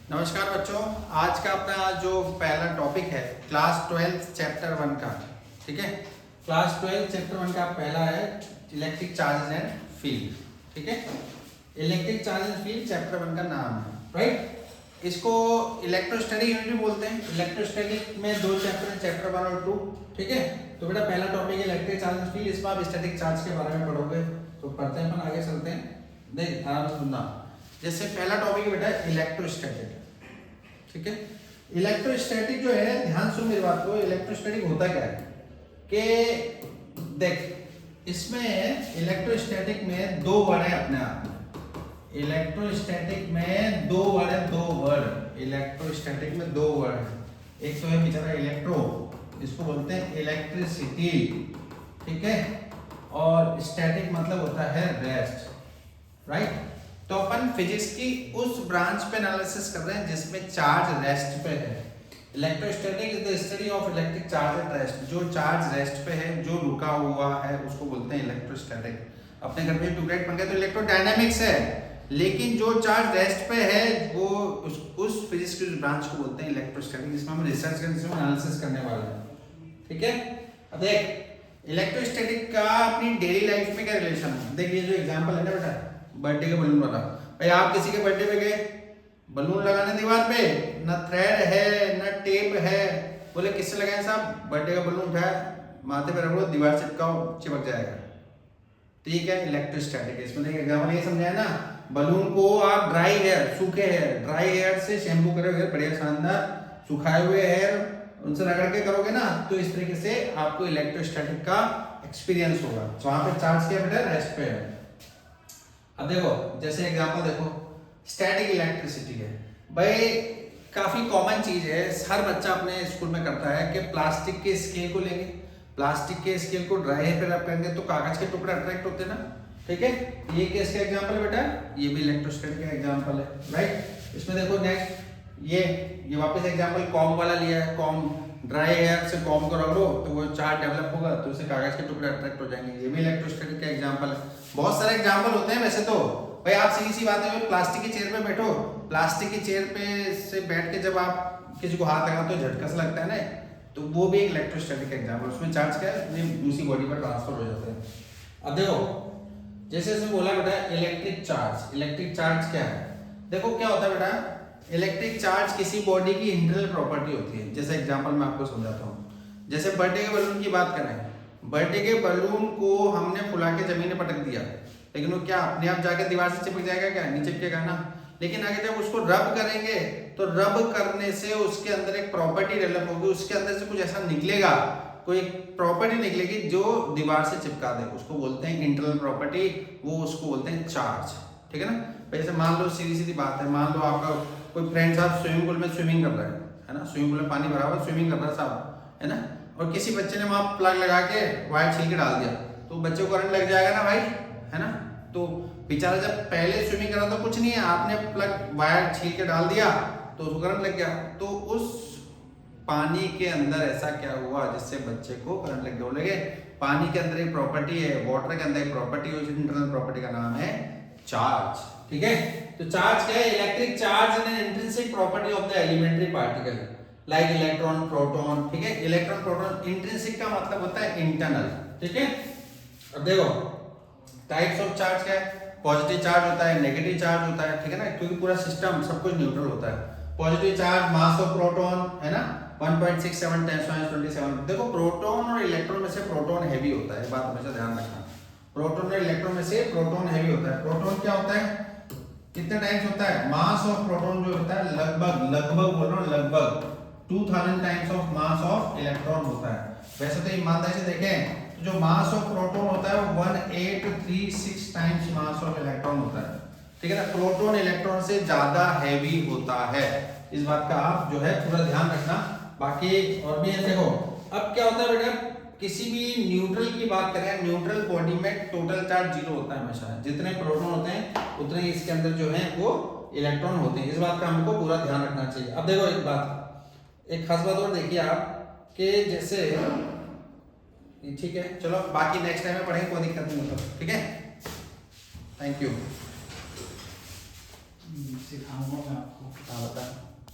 नमस्कार बच्चों, आज का अपना जो पहला टॉपिक है क्लास 12 चैप्टर 1 का। ठीक है, क्लास 12 चैप्टर 1 का पहला है इलेक्ट्रिक चार्जेस एंड फील्ड। ठीक है, electric charge and field chapter 1 का नाम है, राइट। इसको इलेक्ट्रोस्टैटिक यूनिट भी बोलते हैं। इलेक्ट्रोस्टैटिक में दो चैप्टर हैं, चैप्टर 1 और 2। ठीक है, तो बेटा पहला टॉपिक है इलेक्ट्रिक चार्ज एंड फील्ड। इसमें आप स्टैटिक चार्ज के बारे में पढ़ोगे, तो पढ़ते हैं, अपन आगे चलते हैं। देख आराम से सुनना। जैसे पहला टॉपिक है बेटा इलेक्ट्रोस्टैटिक। ठीक है, इलेक्ट्रोस्टैटिक जो है, ध्यान सुन मेरी बात को। इलेक्ट्रोस्टैटिक होता क्या है कि देख, इसमें इलेक्ट्रोस्टैटिक में दो वर्ड है अपने आप में। इलेक्ट्रोस्टैटिक में दो वर्ड है, दो वर्ड। इलेक्ट्रोस्टैटिक में दो वर्ड है। एक तो है बेचारा इलेक्ट्रो, इसको बोलते हैं इलेक्ट्रिसिटी। ठीक है, और स्टैटिक मतलब होता है रेस्ट, राइट। तो अपन फिजिक्स की उस ब्रांच पे एनालिसिस कर रहे हैं जिसमें चार्ज रेस्ट पे है। Electrostatic is the study of electric charge at rest. जो चार्ज रेस्ट पे है, जो रुका हुआ है, उसको बोलते हैं इलेक्ट्रोस्टैटिक। अपने घर में ट्यूबलाइट बन गया तो इलेक्ट्रोडायनामिक्स है, लेकिन जो चार्ज रेस्ट पे है वो उस फिजिक्स की ब्रांच को बोलते हैं इलेक्ट्रोस्टैटिक, जिसमें हम रिसर्च करने से एनालिसिस करने वाले हैं। ठीक है, अब देख इलेक्ट्रोस्टैटिक का अपनी डेली लाइफ में क्या रिलेशन है। देख ये जो एग्जांपल है ना बेटा, बर्थडे के बलून वाला। भाई आप किसी के बर्थडे पे गए, बलून लगाने दीवार पे, न थ्रेड है न टेप है, बोले किससे लगाए साहब, बर्थडे का बलून उठाया, माथे पे रखो, दीवार चिपकाओ, चिपक जाएगा। ठीक है, इलेक्ट्रोस्टैटिक। इसमें देखिए एग्जांपल ये समझाया ना, बलून को आप ड्राई हेयर, सूखे हेयर, ड्राई हेयर से शैम्पू करोगे, बढ़िया शानदार सुखाए हुए हेयर उनसे रगड़ के करोगे ना, तो इस तरीके से आपको इलेक्ट्रोस्टैटिक का एक्सपीरियंस होगा। तो वहां पे चार्ज किया बेटा रेस्ट पे है। अब देखो जैसे एग्जांपल देखो, स्टैटिक इलेक्ट्रिसिटी है। भाई काफी कॉमन चीज है, हर बच्चा अपने स्कूल में करता है कि प्लास्टिक के स्केल को लेंगे, प्लास्टिक के स्केल को ड्राई पे रख करेंगे तो कागज के टुकड़े अट्रैक्ट होते हैं ना। ठीक है, ये केस का एग्जांपल है बेटा, ये भी इलेक्ट्रोस्टैटिक का एग्जांपल है, राइट। इसमें देखो नेक्स्ट ये वापस एग्जांपल कॉम वाला लिया है। कॉम, ड्राई हेयर से कॉम को रगड़ो तो वो चार्ज डेवलप होगा, तो उससे कागज के टुकड़े अट्रैक्ट हो जाएंगे। ये भी इलेक्ट्रोस्टैटिक का एग्जांपल है। बहुत सारे एग्जांपल होते हैं वैसे तो। भाई आप सीधी सी बात है, प्लास्टिक की चेयर पे बैठो, प्लास्टिक की चेयर पे से बैठ के जब आप किसी को हाथ लगाते हो झटका सा लगता है ना, तो वो भी एक इलेक्ट्रोस्टैटिक एग्जांपल। उसमें चार्ज क्या है, दूसरी बॉडी पर ट्रांसफर हो जाता है। अब देखो जैसे इसमें बोला बेटा इलेक्ट्रिक चार्ज। इलेक्ट्रिक चार्ज क्या है, देखो क्या होता है बेटा, इलेक्ट्रिक चार्ज किसी बॉडी की इंटरनल प्रॉपर्टी होती है। जैसे एग्जांपल मैं आपको समझाता हूँ। जैसे बर्थडे के बलून की बात करें, बर्थडे के बलून को हमने फुला के जमीन में पटक दिया, लेकिन वो क्या अपने आप जाके दीवार से चिपक जाएगा? क्या नहीं चिपकेगा ना। लेकिन अगर जब उसको रब करेंगे तो रब करने से उसके अंदर एक प्रॉपर्टी डेवलप होगी, उसके अंदर से कुछ ऐसा निकलेगा, कोई प्रॉपर्टी निकलेगी जो दीवार से चिपका दे, उसको बोलते हैं इंटरनल प्रॉपर्टी, वो उसको बोलते हैं चार्ज। ठीक है ना। जैसे मान लो सीधी सीधी बात है, मान लो आपका कोई फ्रेंड साहब स्विमिंग पूल में स्विमिंग कर रहा है ना, स्विमिंग पूल में पानी भरा हुआ स्विमिंग कर रहा है साहब, है ना, और किसी बच्चे ने वहां प्लग लगा के वायर छील के डाल दिया, तो बच्चे को करंट लग जाएगा ना भाई, है ना। तो बेचारा जब पहले स्विमिंग कर रहा था कुछ नहीं है, आपने प्लग वायर छील के डाल दिया तो उसको करंट लग गया। तो उस पानी के अंदर ऐसा क्या हुआ जिससे बच्चे को करंट लग गया? बोलेंगे पानी के अंदर एक प्रॉपर्टी है, वाटर के अंदर एक प्रॉपर्टी है, उस इंटरनल प्रॉपर्टी का नाम है चार्ज। ठीक है, तो चार्ज क्या है? Electric charge and intrinsic property of the elementary particle like electron, proton. ठीक है, इलेक्ट्रॉन, प्रोटॉन। इंट्रिंसिक का मतलब होता है इंटरनल। ठीक है, अब देखो टाइप्स ऑफ चार्ज क्या है? पॉजिटिव चार्ज होता है, नेगेटिव चार्ज होता है, ठीक है ना, क्योंकि पूरा सिस्टम सब कुछ न्यूट्रल होता है। Positive charge mass of proton है ना 1.67 × 10⁻27। देखो प्रोटॉन और इलेक्ट्रॉन में से प्रोटॉन हैवी होता है, बात हमेशा ध्यान रखना। प्रोटॉन और इलेक्ट्रॉन में से प्रोटॉन हैवी होता है। प्रोटॉन क्या होता है, कितने टाइम्स होता है? मास ऑफ प्रोटॉन जो होता है लगभग बोल रहा हूँ लगभग 2000 times of mass of electron होता है। वैसे तो ईमानदारी से देखें तो जो मास ऑफ प्रोटॉन होता है वो 1836 टाइम्स मास ऑफ इलेक्ट्रॉन होता है। ठीक है ना, प्रोटॉन इलेक्ट्रॉन से ज्यादा हैवी होता है। इस बात का आप जो है पूरा ध्यान रखना। बाकी और भी है, देखो अब क्या होता है बेटा, किसी भी न्यूट्रल की बात करें, न्यूट्रल बॉडी में टोटल चार्ज 0 होता है हमेशा। जितने प्रोटॉन होते हैं उतने इसके अंदर जो है वो इलेक्ट्रॉन होते हैं। इस बात का हमको पूरा ध्यान रखना चाहिए। अब देखो एक बात, एक खास बात और देखिए आप कि जैसे ठीक है, चलो बाकी नेक्स्ट टाइम में पढ़ेंगे, कोई दिक्कत नहीं होता। ठीक है, थैंक यू। सिखाऊंगा मैं आपको।